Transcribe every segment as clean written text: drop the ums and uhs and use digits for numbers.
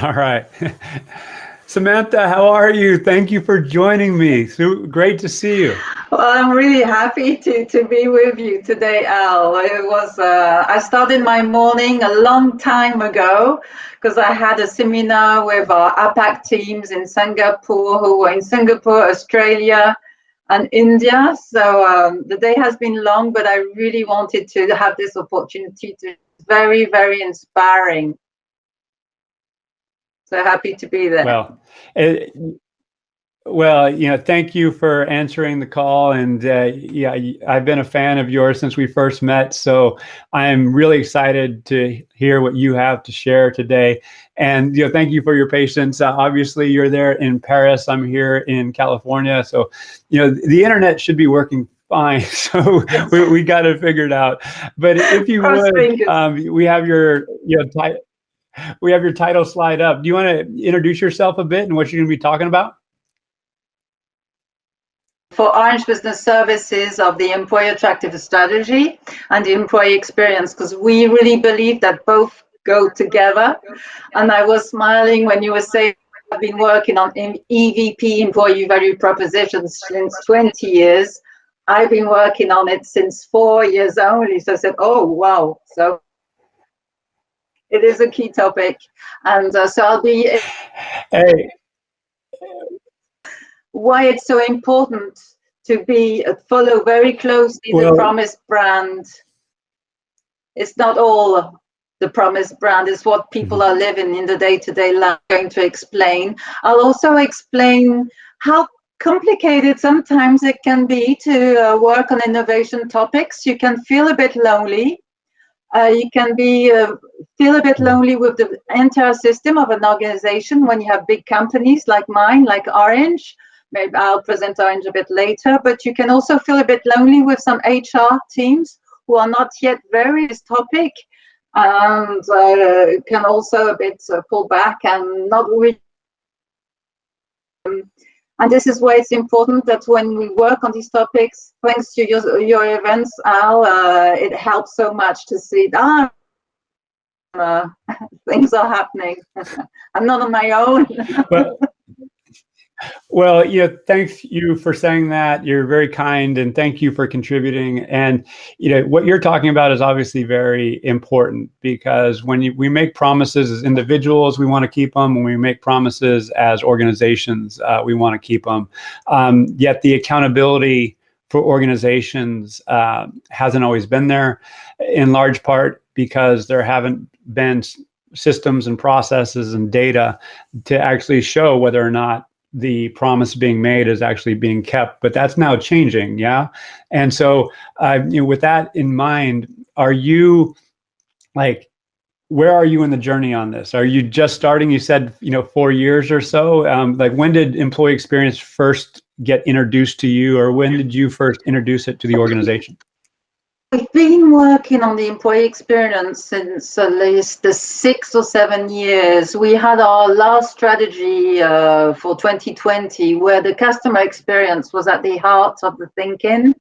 All right. Samantha, how are you? Thank you for joining me. So great to see you. Well, I'm really happy to be with you today, Al. I started my morning a long time ago because I had a seminar with our APAC teams in Singapore, who were in Singapore, Australia, and India. So the day has been long, but I really wanted to have this opportunity to very, very inspiring. So happy to be there. Well, it, thank you for answering the call. And yeah, I've been a fan of yours since we first met. So I'm really excited to hear what you have to share today. And thank you for your patience. Obviously, you're there in Paris. I'm here in California. So the internet should be working fine. So we got it figured out. But if you Cross would, fingers. we have your we have your title slide up. Do you want to introduce yourself a bit and what you're going to be talking about? For Orange Business Services of the employee attractive strategy and the employee experience, because we really believe that both go together. And I was smiling when you were saying I've been working on EVP, employee value propositions, since 20 years. I've been working on it since 4 years only. So I said, oh, wow. So it is a key topic. And so I'll be... Hey. Why it's so important to be follow very closely the promise brand. It's not all the promise brand, it's what people are living in the day-to-day life. I'm going to explain. I'll also explain how complicated sometimes it can be to work on innovation topics. You can feel a bit lonely. You can feel a bit lonely with the entire system of an organization when you have big companies like mine, like Orange. Maybe I'll present Orange a bit later, but you can also feel a bit lonely with some HR teams who are not yet very this topic, and can also a bit pull back and not really. And this is why it's important that when we work on these topics, thanks to your events, Al, it helps so much to see that things are happening. I'm not on my own. Well, thanks you for saying that. You're very kind, and thank you for contributing. And what you're talking about is obviously very important, because when we make promises as individuals, we want to keep them. When we make promises as organizations, we want to keep them. Yet the accountability for organizations hasn't always been there, in large part because there haven't been systems and processes and data to actually show whether or not the promise being made is actually being kept. But that's now changing, yeah? And so with that in mind, are you where are you in the journey on this? Are you just starting? You said 4 years or so. When did employee experience first get introduced to you, or when did you first introduce it to the organization? We've been working on the employee experience since at least the 6 or 7 years. We had our last strategy for 2020, where the customer experience was at the heart of the thinking.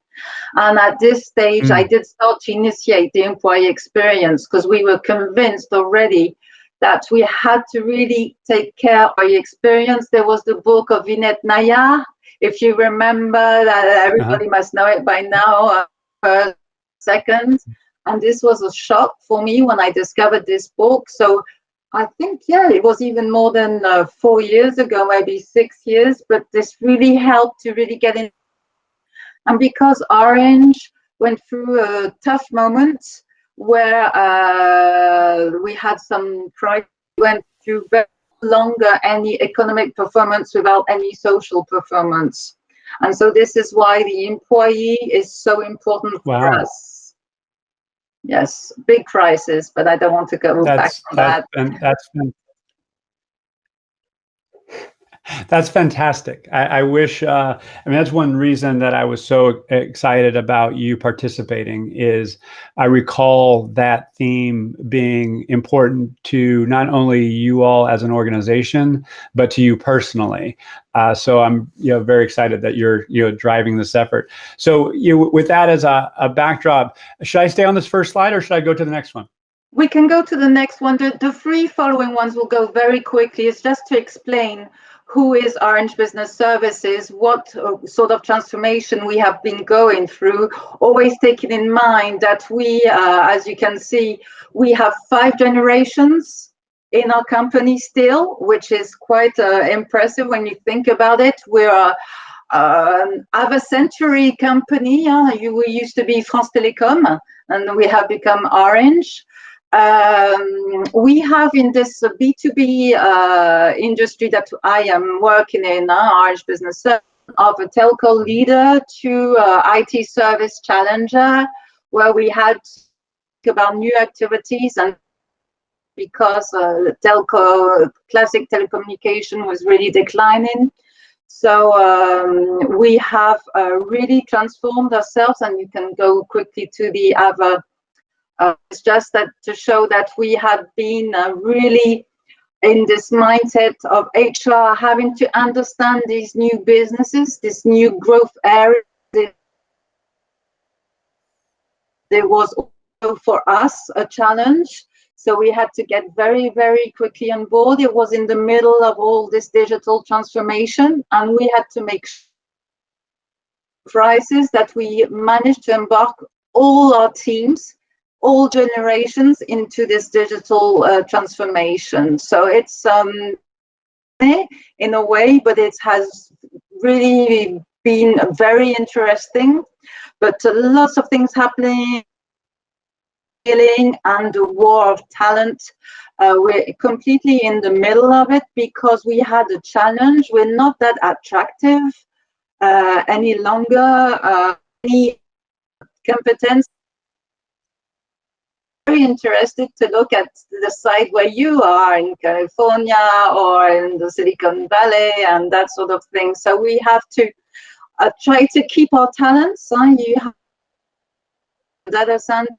And at this stage, I did start to initiate the employee experience, because we were convinced already that we had to really take care of the experience. There was the book of Vinay Nayar, if you remember, that everybody must know it by now. Second, and this was a shock for me when I discovered this book. So I think, yeah, it was even more than 4 years ago, maybe 6 years, but this really helped to really get in. And because Orange went through a tough moment where we had some crisis, went through very longer any economic performance without any social performance. And so this is why the employee is so important for us. Yes, big crisis, but I don't want to go back on that. That's fantastic. I wish, that's one reason that I was so excited about you participating, is I recall that theme being important to not only you all as an organization, but to you personally. So I'm very excited that you're driving this effort. So with that as a backdrop, should I stay on this first slide or should I go to the next one? We can go to the next one. The three following ones will go very quickly. It's just to explain who is Orange Business Services, what sort of transformation we have been going through, always taking in mind that we, as you can see, we have 5 generations in our company still, which is quite impressive when you think about it. We're of a century company. We used to be France Télécom, and we have become Orange. We have in this B2B industry that I am working in, Orange Business Service, of a telco leader to IT service challenger, where we had to think about new activities, and because telco, classic telecommunication was really declining. So we have really transformed ourselves, and you can go quickly to the other. It's just that to show that we have been really in this mindset of HR, having to understand these new businesses, this new growth area. There was also for us a challenge. So we had to get very, very quickly on board. It was in the middle of all this digital transformation, and we had to make crisis that we managed to embark all our teams, all generations into this digital transformation. So it's in a way, but it has really been very interesting. But lots of things happening, and the war of talent. We're completely in the middle of it because we had a challenge. We're not that attractive any longer. Any competence. Very interested to look at the site where you are in California or in the Silicon Valley and that sort of thing. So we have to try to keep our talents. You have data center.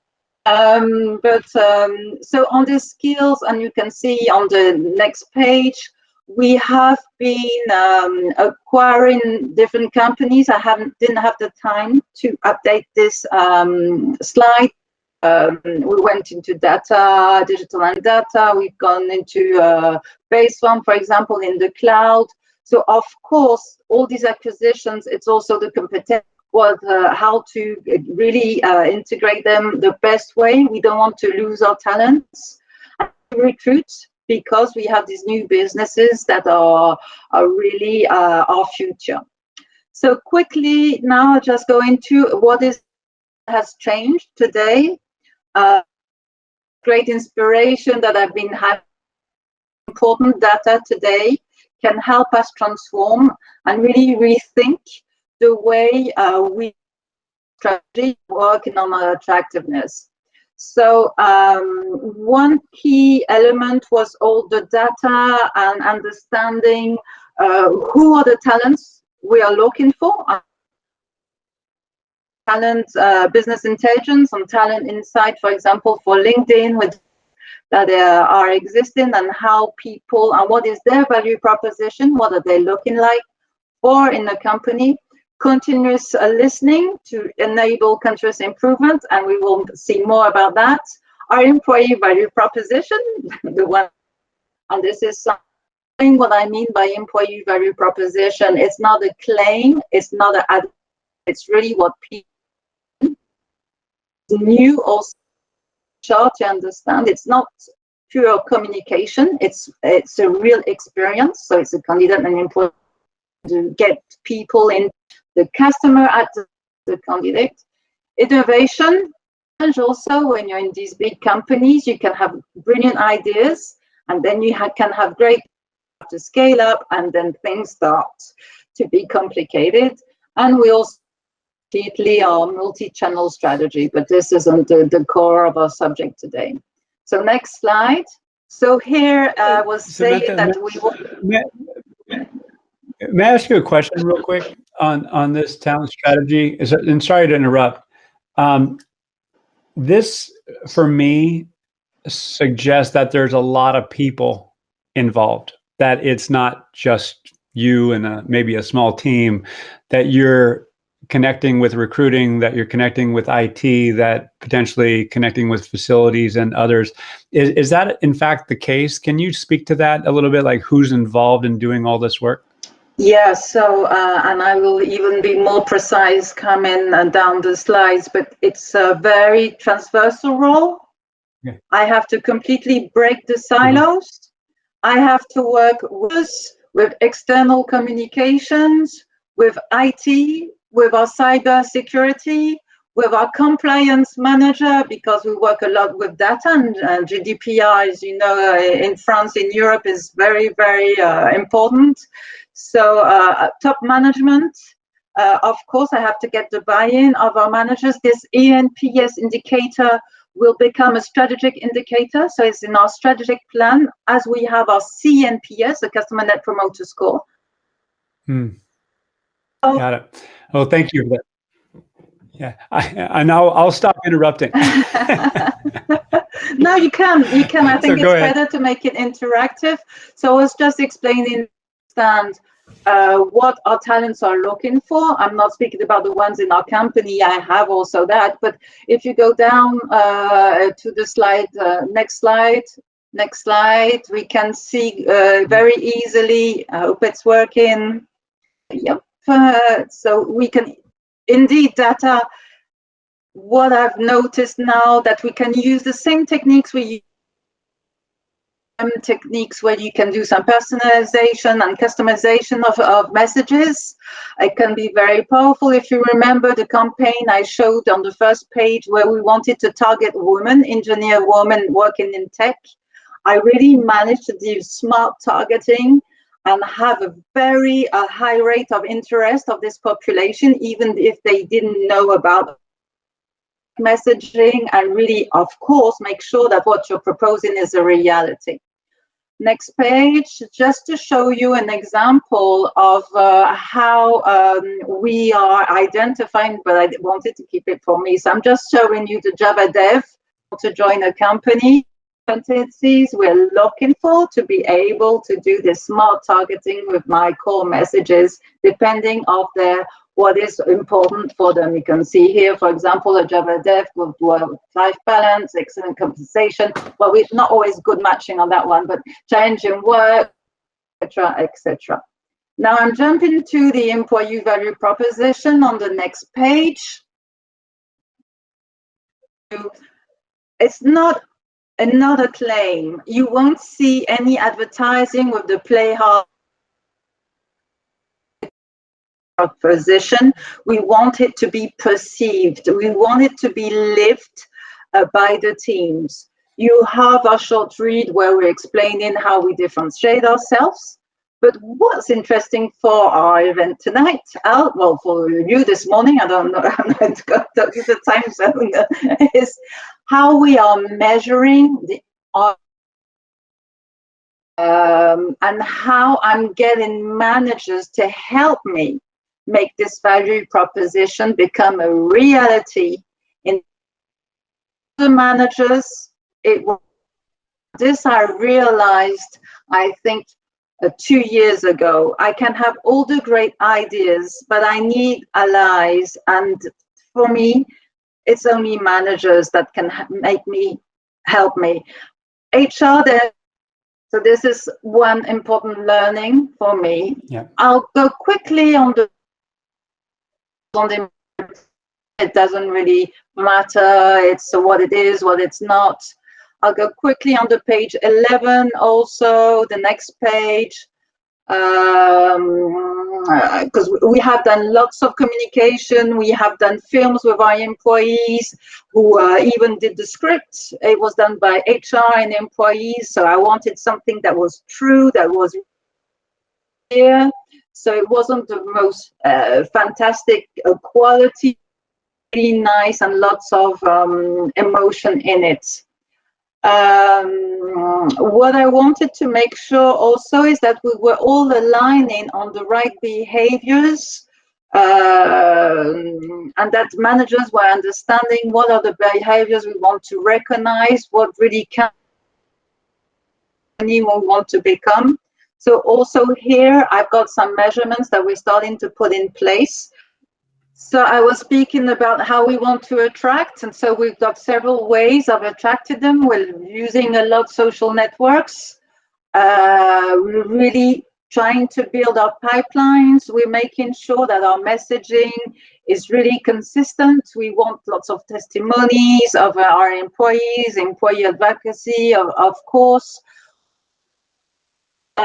So on the skills, and you can see on the next page, we have been acquiring different companies. I didn't have the time to update this slide. We went into data, digital and data. We've gone into base one, for example, in the cloud. So of course, all these acquisitions, it's also the competence, how to really integrate them the best way. We don't want to lose our talents and recruit, because we have these new businesses that are really our future. So quickly now, I'll just go into what has changed today. Great inspiration that I've been having. Important data today can help us transform and really rethink the way we strategy working on our attractiveness. So one key element was all the data and understanding who are the talents we are looking for. Talent business intelligence and talent insight, for example, for LinkedIn, with that are existing, and how people and what is their value proposition, what are they looking like for in the company. Continuous listening to enable continuous improvement, and we will see more about that. Our employee value proposition, the one, and this is something what I mean by employee value proposition. It's not a claim, it's not it's really what people new or short to understand. It's not pure communication, it's a real experience. So it's a candidate and employee to get people in, the customer at the candidate. Innovation, and also when you're in these big companies, you can have brilliant ideas, and then you can have great to scale up, and then things start to be complicated. And we also completely our multi-channel strategy, but this isn't the core of our subject today. So next slide. So here was saying that we will. May I ask you a question real quick on this talent strategy? And sorry to interrupt. This, for me, suggests that there's a lot of people involved, that it's not just you and maybe a small team, that you're connecting with recruiting, that you're connecting with IT, that potentially connecting with facilities and others. Is that in fact the case? Can you speak to that a little bit, like who's involved in doing all this work? Yeah, so, and I will even be more precise coming down the slides, but it's a very transversal role. Yeah. I have to completely break the silos. I have to work with external communications, with IT, with our cyber security, with our compliance manager, because we work a lot with data, and GDPR, as you know, in France, in Europe, is very, very important. So top management, of course, I have to get the buy-in of our managers. This ENPS indicator will become a strategic indicator. So it's in our strategic plan, as we have our CNPS, the Customer Net Promoter Score. Got it. Well, thank you for that. Yeah, and I'll stop interrupting. No, you can. I think it's better to make it interactive. So I was just explaining what our talents are looking for. I'm not speaking about the ones in our company. I have also that. But if you go down to the slide, next slide, we can see very easily. I hope it's working. Yep. So we can indeed data. What I've noticed now that we can use the same techniques we use. Techniques where you can do some personalization and customization of messages. It can be very powerful. If you remember the campaign I showed on the first page where we wanted to target women, engineer women working in tech, I really managed to do smart targeting and have a very high rate of interest of this population, even if they didn't know about messaging, and really, of course, make sure that what you're proposing is a reality. Next page, just to show you an example of how we are identifying, but I wanted to keep it for me. So I'm just showing you the Java dev to join a company. Competencies we're looking for to be able to do this smart targeting with my core messages, depending on what is important for them. You can see here, for example, a Java dev with work-life balance, excellent compensation. Well, we're not always good matching on that one, but challenging work, etc., etc. Now I'm jumping to the employee value proposition on the next page. It's not another claim. You won't see any advertising with the play hard proposition. We want it to be perceived. We want it to be lived by the teams. You have a short read where we're explaining how we differentiate ourselves. But what's interesting for our event tonight, Al, well, for you this morning, I don't know, I'm not got the time zone, is how we are measuring and how I'm getting managers to help me make this value proposition become a reality in the managers. This I realized, I think, 2 years ago. I can have all the great ideas, but I need allies, and for me, it's only managers that can help me. HR there. So this is one important learning for me. Yeah. I'll go quickly on the it doesn't really matter. It's what it is, what it's not. I'll go quickly on the page 11 also, the next page, because we have done lots of communication. We have done films with our employees who even did the script. It was done by HR and employees, so I wanted something that was true, that was clear. So it wasn't the most fantastic quality, really nice, and lots of emotion in it. What I wanted to make sure also is that we were all aligning on the right behaviors, and that managers were understanding what are the behaviors we want to recognize, what really can anyone want to become. So also here, I've got some measurements that we're starting to put in place. So I was speaking about how we want to attract, and so we've got several ways of attracting them. We're using a lot of social networks. We're really trying to build our pipelines. We're making sure that our messaging is really consistent. We want lots of testimonies of our employees, employee advocacy, of course. We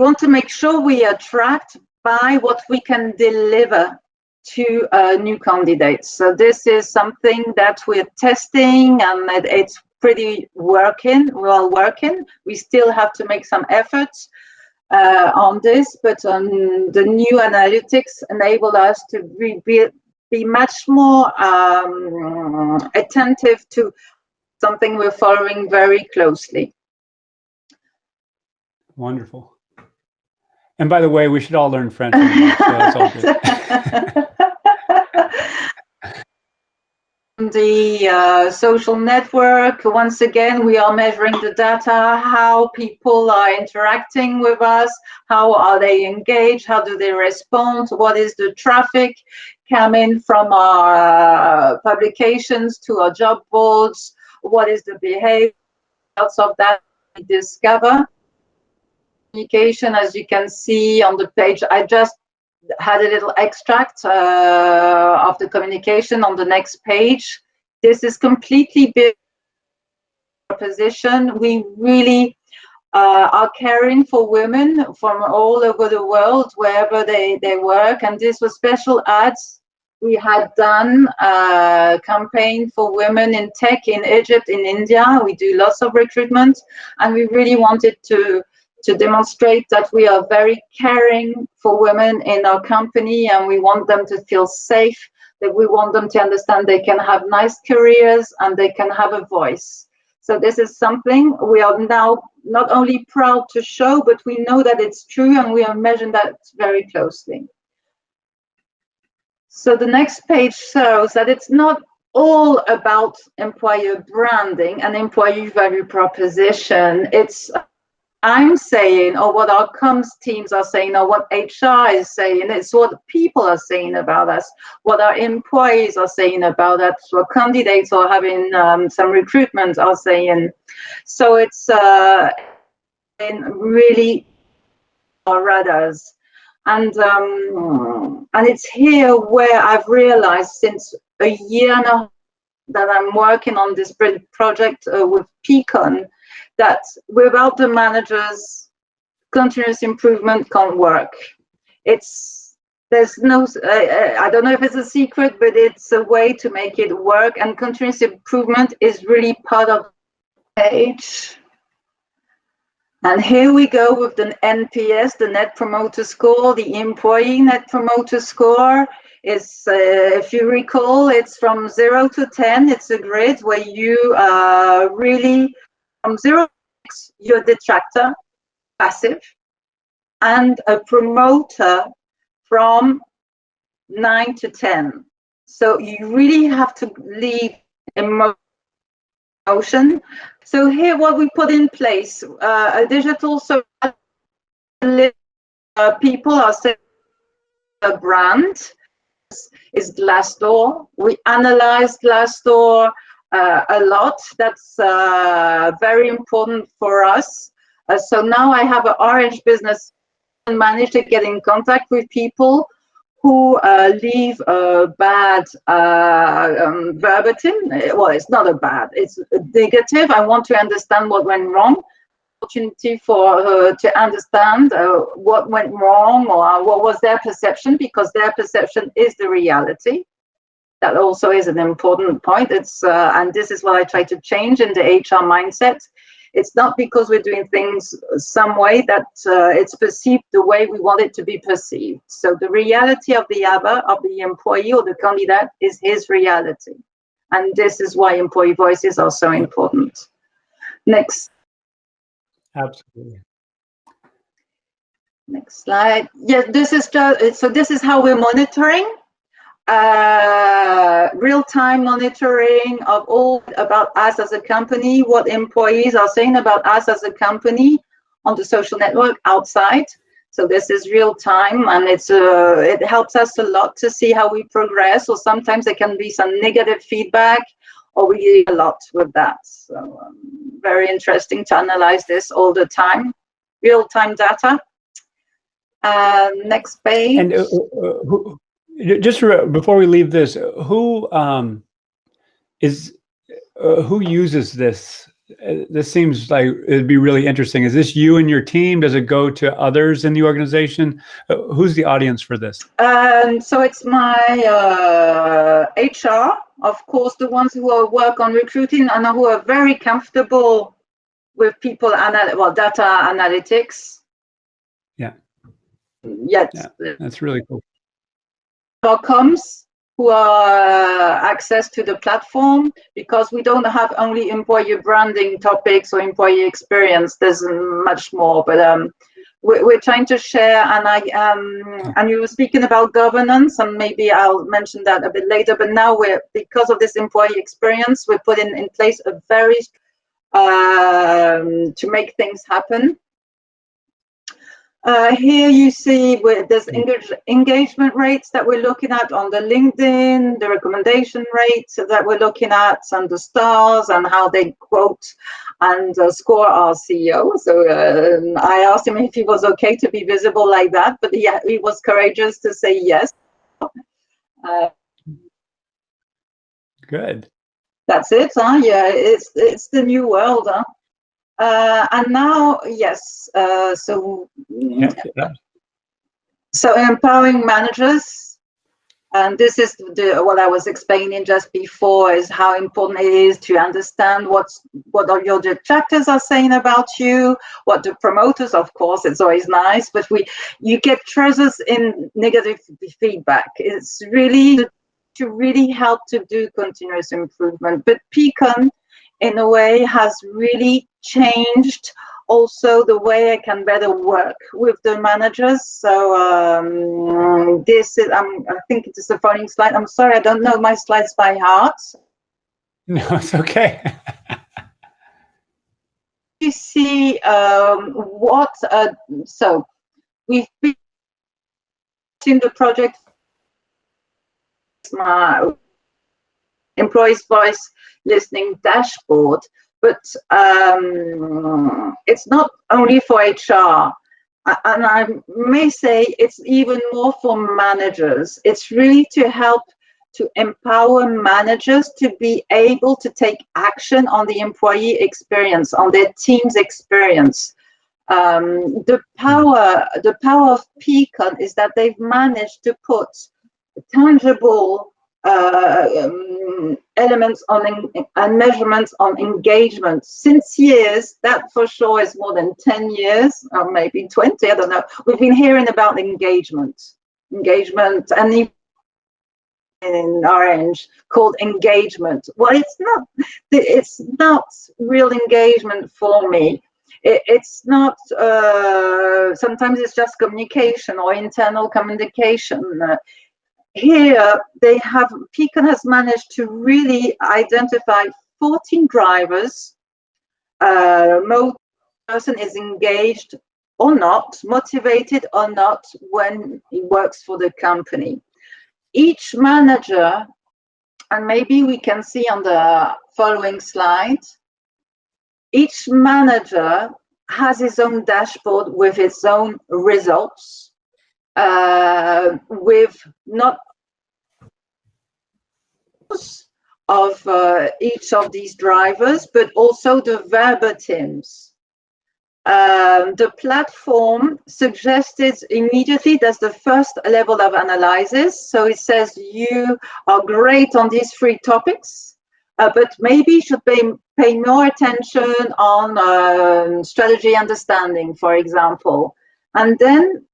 want to make sure we attract by what we can deliver to new candidates. So this is something that we're testing, and it's pretty well working. We still have to make some efforts on this, but the new analytics enable us to be much more attentive to something we're following very closely. Wonderful. And by the way, we should all learn French. So that's all good. The social network, once again, we are measuring the data, how people are interacting with us, how are they engaged, how do they respond, what is the traffic coming from our publications to our job boards, what is the behavior of that we discover. Communication, as you can see on the page, I just had a little extract of the communication on the next page. This is completely built position. We really are caring for women from all over the world, wherever they work. And this was special ads. We had done a campaign for women in tech in Egypt, in India. We do lots of recruitment, and we really wanted to demonstrate that we are very caring for women in our company, and we want them to feel safe, that we want them to understand they can have nice careers and they can have a voice. So this is something we are now not only proud to show, but we know that it's true, and we are measuring that very closely. So the next page shows that it's not all about employer branding and employee value proposition. It's I'm saying, or what our comms teams are saying, or what HR is saying. It's what people are saying about us, what our employees are saying about us, what candidates are having some recruitment are saying. So it's really our radars. And it's here where I've realized since a year now that I'm working on this project with Peakon, that without the managers, continuous improvement can't work. There's no, I don't know if it's a secret, but it's a way to make it work. And continuous improvement is really part of the page. And here we go with the NPS, the Net Promoter Score, the Employee Net Promoter Score. Is, if you recall, it's from 0 to 10. It's a grid where you really, from 0 to 6, you're a detractor, passive, and a promoter from 9 to 10. So you really have to leave emotion. So here what we put in place, a digital people are saying a brand is Glassdoor. We analyzed Glassdoor a lot. That's very important for us. So now I have an orange business and manage to get in contact with people who leave a bad verbatim. Well, it's not a bad, it's a negative. I want to understand what went wrong. Opportunity for to understand what went wrong or what was their perception, because their perception is the reality. That also is an important point. It's and this is what I try to change in the HR mindset. It's not because we're doing things some way that it's perceived the way we want it to be perceived. So the reality of the other, of the employee or the candidate, is his reality. And this is why employee voices are so important. Next. Absolutely. Next slide. Yeah, this is just, so this is how we're monitoring. Real-time monitoring of all about us as a company, what employees are saying about us as a company on the social network outside. So this is real time, and it helps us a lot to see how we progress, or sometimes there can be some negative feedback, or we do a lot with that. So very interesting to analyze this all the time, real time data. Next page. And just before we leave this, who uses this? This seems like it'd be really interesting. Is this you and your team? Does it go to others in the organization? Who's the audience for this? So it's my HR, of course, the ones who work on recruiting and who are very comfortable with people, data analytics. Yeah. Yes. Yeah, that's really cool. Our comms, who are access to the platform, because we don't have only employee branding topics or employee experience. There's much more, but we're trying to share. And you were speaking about governance, and maybe I'll mention that a bit later. But now because of this employee experience, we're putting in place a very to make things happen. Here you see there's engagement rates that we're looking at on the LinkedIn, the recommendation rates that we're looking at, and the stars, and how they quote and score our CEO. So I asked him if he was okay to be visible like that, but he was courageous to say yes. Good. That's it, huh? Yeah, it's the new world, huh? And now, yes, so empowering managers, and this is what I was explaining just before, is how important it is to understand what your detractors are saying about you, what the promoters, of course, it's always nice, but you get treasures in negative feedback. It's really to really help to do continuous improvement. But Peakon, in a way, has really changed also the way I can better work with the managers. So this is, I think it is the following slide. I'm sorry, I don't know my slides by heart. No, it's okay. You see so we've been in the project, my employees' voice listening dashboard, but it's not only for HR, and I may say it's even more for managers. It's really to help to empower managers to be able to take action on the employee experience, on their team's experience. The power of Peakon is that they've managed to put tangible elements and measurements on engagement since years. That for sure is more than 10 years, or maybe 20, I don't know. We've been hearing about engagement, and in orange called engagement. Well, it's not real engagement for me. It's not, sometimes it's just communication or internal communication. Here, Peakon has managed to really identify 14 drivers. Most person is engaged or not, motivated or not, when he works for the company. Each manager, and maybe we can see on the following slide, each manager has his own dashboard with its own results, with not of each of these drivers, but also the verbatims. The platform suggested immediately that's the first level of analysis. So it says you are great on these 3 topics, but maybe you should pay more attention on strategy understanding, for example. And then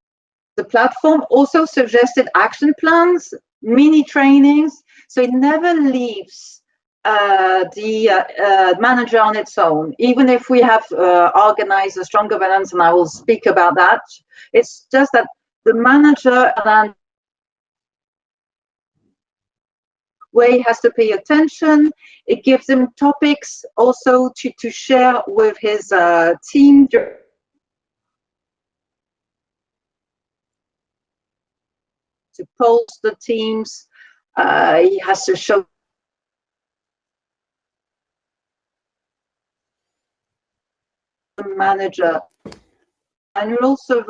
the platform also suggested action plans, mini trainings, so it never leaves the manager on its own. Even if we have organized a strong governance, and I will speak about that, it's just that the manager way has to pay attention. It gives him topics also to share with his team. to pulse the teams. He has to show the manager. And also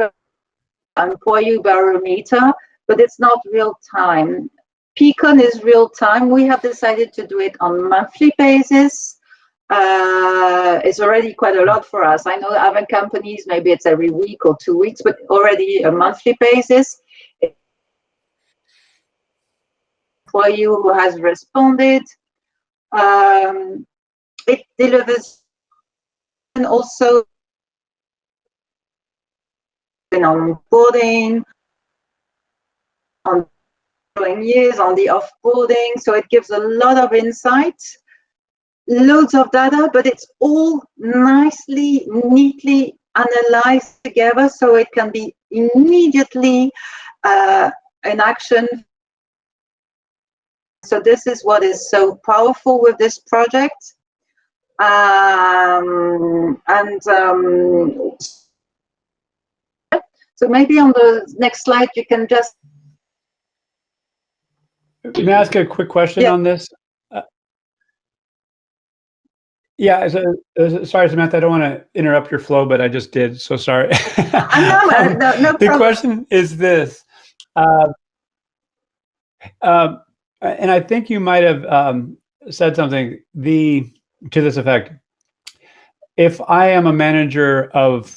employee barometer, but it's not real time. Peakon is real time. We have decided to do it on monthly basis. It's already quite a lot for us. I know other companies, maybe it's every week or 2 weeks, but already a monthly basis. Employee who has responded. It delivers, and also in onboarding, on years, on the offboarding. So it gives a lot of insight, loads of data, but it's all nicely, neatly analyzed together, so it can be immediately in action. So this is what is so powerful with this project. So maybe on the next slide, you can just... May I ask a quick question on this? Yeah, sorry, Samantha, I don't want to interrupt your flow, but I just did, so sorry. No the question is this, and I think you might have said something to this effect. If I am a manager of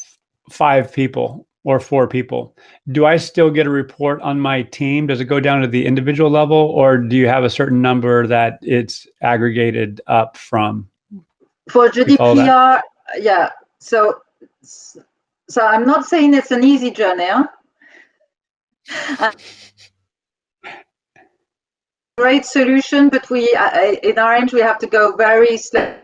5 people or 4 people, do I still get a report on my team? Does it go down to the individual level, or do you have a certain number that it's aggregated up from? For GDPR, yeah. So I'm not saying it's an easy journey. Great solution, but we in our end we have to go very slow.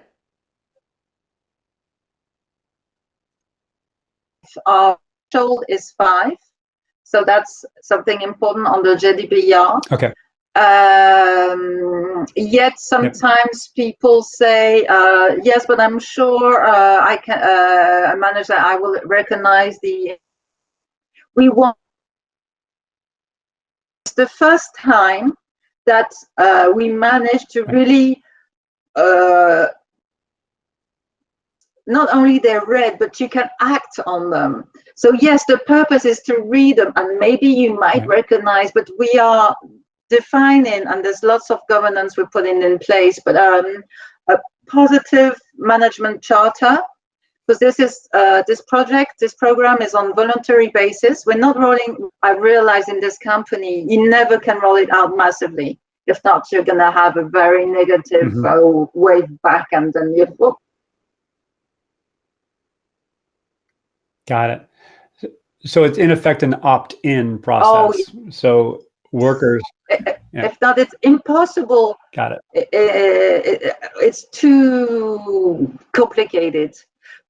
Our threshold is 5, so that's something important on the GDPR. Okay. Yet sometimes people say, yes, but I'm sure I can manage that. I will recognize the... We want... It's the first time that we managed to really not only they're read, but you can act on them. So yes, the purpose is to read them, and maybe you might recognize, but we are defining, and there's lots of governance we're putting in place, but a positive management charter, because this is this program is on voluntary basis. We're not rolling. I realize in this company, you never can roll it out massively. If not, you're going to have a very negative wave back, and then you... Whoop. Got it. So it's in effect an opt-in process. Oh, yeah. So workers... If not, it's impossible. Got it. It's too complicated.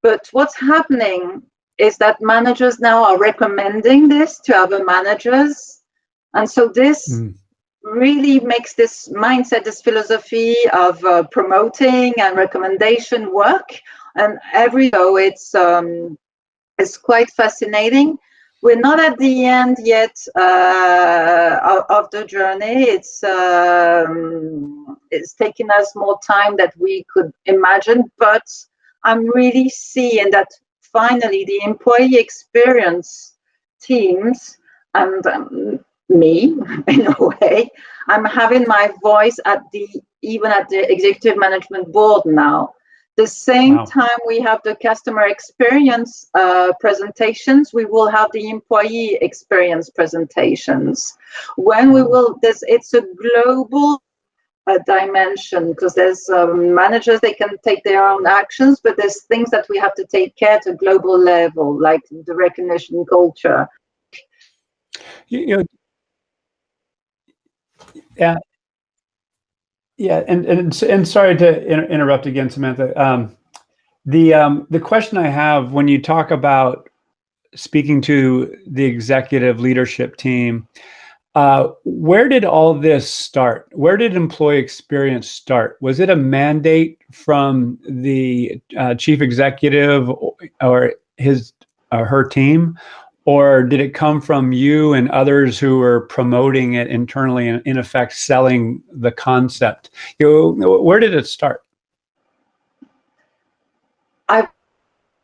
But what's happening is that managers now are recommending this to other managers. And so this really makes this mindset, this philosophy of promoting and recommendation work. And it's quite fascinating. We're not at the end yet of the journey. It's taken us more time than we could imagine, but I'm really seeing that finally the employee experience teams and me, in a way, I'm having my voice even at the executive management board now. The same time we have the customer experience presentations, we will have the employee experience presentations. When we will, it's a global dimension, because there's managers, they can take their own actions, but there's things that we have to take care at a global level, like the recognition culture. Yeah, and sorry to interrupt again, Samantha. The question I have when you talk about speaking to the executive leadership team, where did all this start? Where did employee experience start? Was it a mandate from the chief executive or his or her team, or did it come from you and others who were promoting it internally and in effect selling the concept? Where did it start? I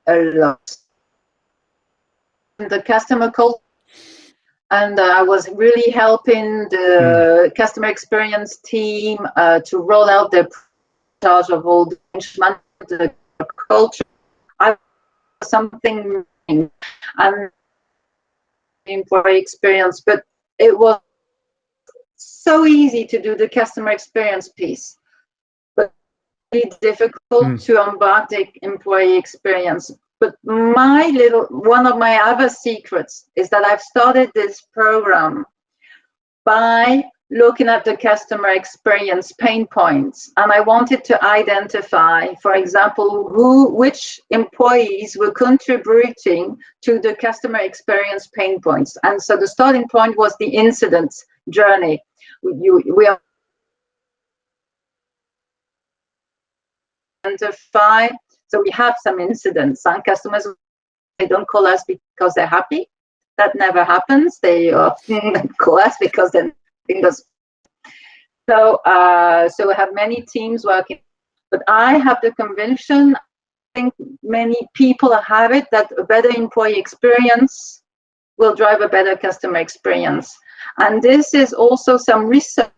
lost the customer culture, and I was really helping the customer experience team to roll out the charge of all the management, the culture. I was something and employee experience, but it was so easy to do the customer experience piece, but really difficult to embark the employee experience. But one of my other secrets is that I've started this program by looking at the customer experience pain points, and I wanted to identify, for example, which employees were contributing to the customer experience pain points. And so the starting point was the incident journey. We identify, so we have some incidents. Some customers, they don't call us because they're happy. That never happens. They often call us because they're so we have many teams working, but I have the conviction, I think many people have it, that a better employee experience will drive a better customer experience. And this is also some research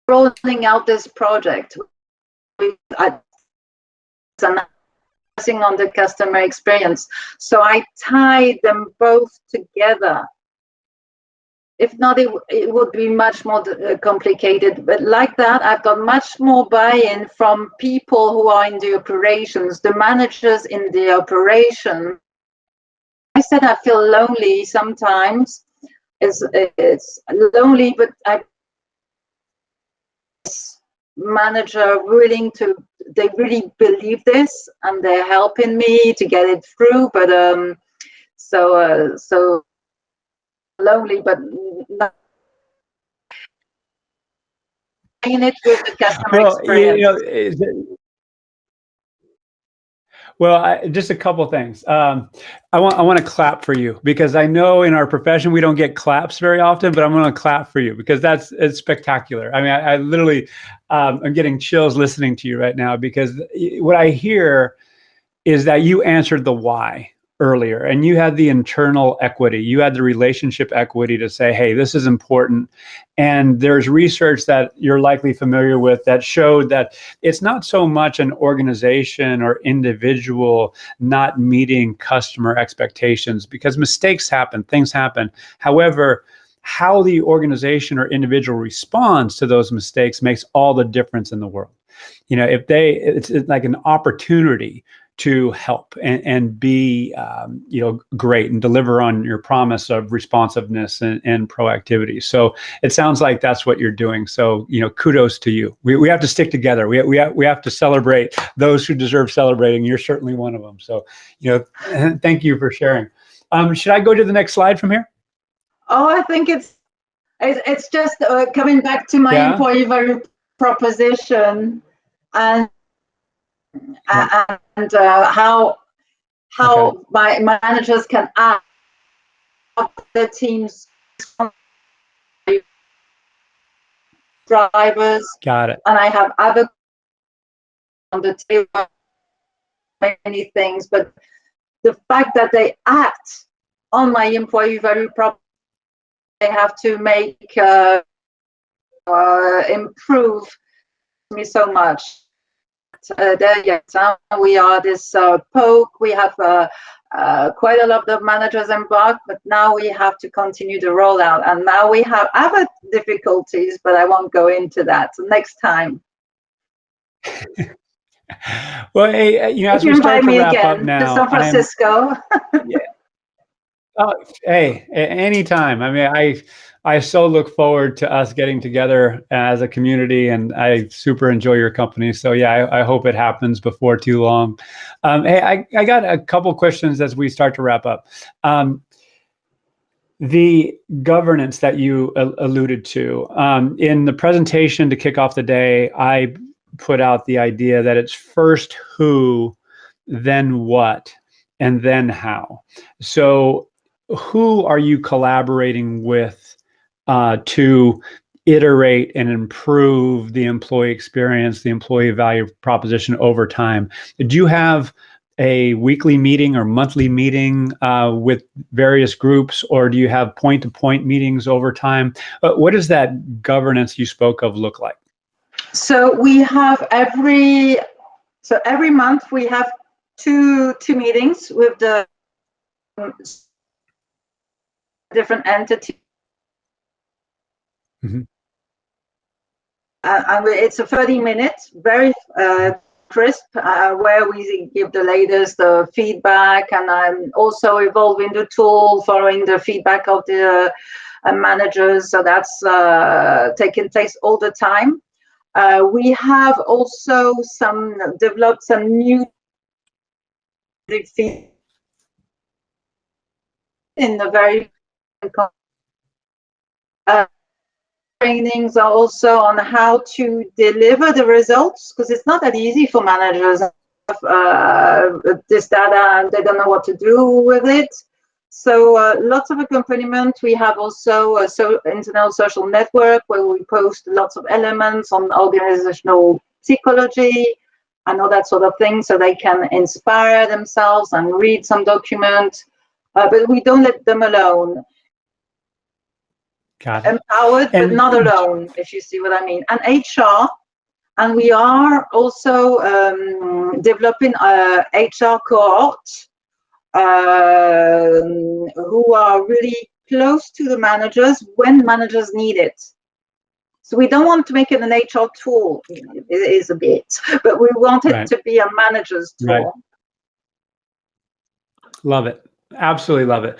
rolling out this project on the customer experience. So I tied them both together. If not, it would be much more complicated. But like that, I've got much more buy-in from people who are in the operations, the managers in the operation. I said I feel lonely sometimes. It's lonely, but manager willing to, they really believe this and they're helping me to get it through. But so lonely, but not in it with the customer experience. Just a couple things. I want to clap for you, because I know in our profession we don't get claps very often, but I'm going to clap for you because it's spectacular. I mean, I literally I'm getting chills listening to you right now, because what I hear is that you answered the why earlier, and you had the internal equity, you had the relationship equity to say, hey, this is important. And there's research that you're likely familiar with that showed that it's not so much an organization or individual not meeting customer expectations, because mistakes happen, things happen. However, how the organization or individual responds to those mistakes makes all the difference in the world. You know, it's like an opportunity to help and be, great and deliver on your promise of responsiveness and proactivity. So it sounds like that's what you're doing. So, kudos to you. We have to stick together. We have to celebrate those who deserve celebrating. You're certainly one of them. So, thank you for sharing. Should I go to the next slide from here? Oh, I think it's just coming back to my employee value proposition and how my managers can ask their teams, drivers. Got it. And I have other on the table, many things, but the fact that they act on my employee value proposition, they have to make improve me so much. We are this POC. We have quite a lot of managers embarked, but now we have to continue the rollout. And now we have other difficulties, but I won't go into that next time. Well, hey, as we start to wrap up now, to San Francisco. Oh, hey, anytime. I mean, I so look forward to us getting together as a community, and I super enjoy your company. So yeah, I hope it happens before too long. Hey, I got a couple questions as we start to wrap up. The governance that you alluded to in the presentation to kick off the day, I put out the idea that it's first who, then what, and then how. So who are you collaborating with to iterate and improve the employee experience, the employee value proposition over time? Do you have a weekly meeting or monthly meeting with various groups, or do you have point-to-point meetings over time? What does that governance you spoke of look like? So we have every month we have two meetings with the different entities. Mm-hmm. And it's a 30-minute, very crisp, where we give the latest feedback, and I'm also evolving the tool, following the feedback of the managers. So that's taking place all the time. We have also developed some new in the very trainings are also on how to deliver the results, because it's not that easy for managers this data and they don't know what to do with it. So lots of accompaniment. We have also a internal social network where we post lots of elements on organizational psychology and all that sort of thing, so they can inspire themselves and read some document. But we don't let them alone. Empowered, but not alone, if you see what I mean. And HR, and we are also developing a HR cohort who are really close to the managers when managers need it. So we don't want to make it an HR tool. It is a bit, but we want it to be a manager's tool. Right. Love it. Absolutely love it.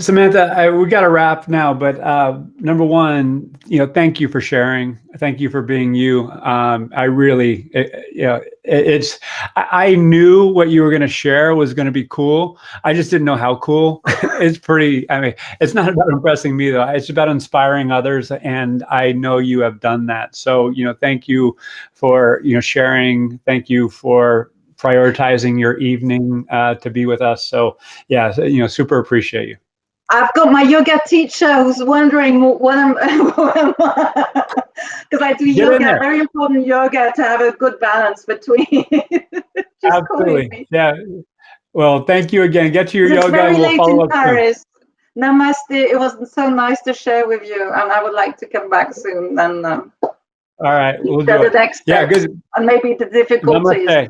Samantha, we got to wrap now, but number one, thank you for sharing. Thank you for being you. I really, I knew what you were going to share was going to be cool. I just didn't know how cool. It's pretty, it's not about impressing me though. It's about inspiring others. And I know you have done that. So, thank you for, sharing. Thank you for prioritizing your evening to be with us. So yeah, super appreciate you. I've got my yoga teacher who's wondering what am because I do yoga, very important yoga, to have a good balance between. Absolutely. Yeah. Well, thank you again. Get to your yoga. It's very and we'll late follow in up Paris. Soon. Namaste. It was so nice to share with you, and I would like to come back soon. And all right, we'll do the next step, good. And maybe the difficulties. Namaste.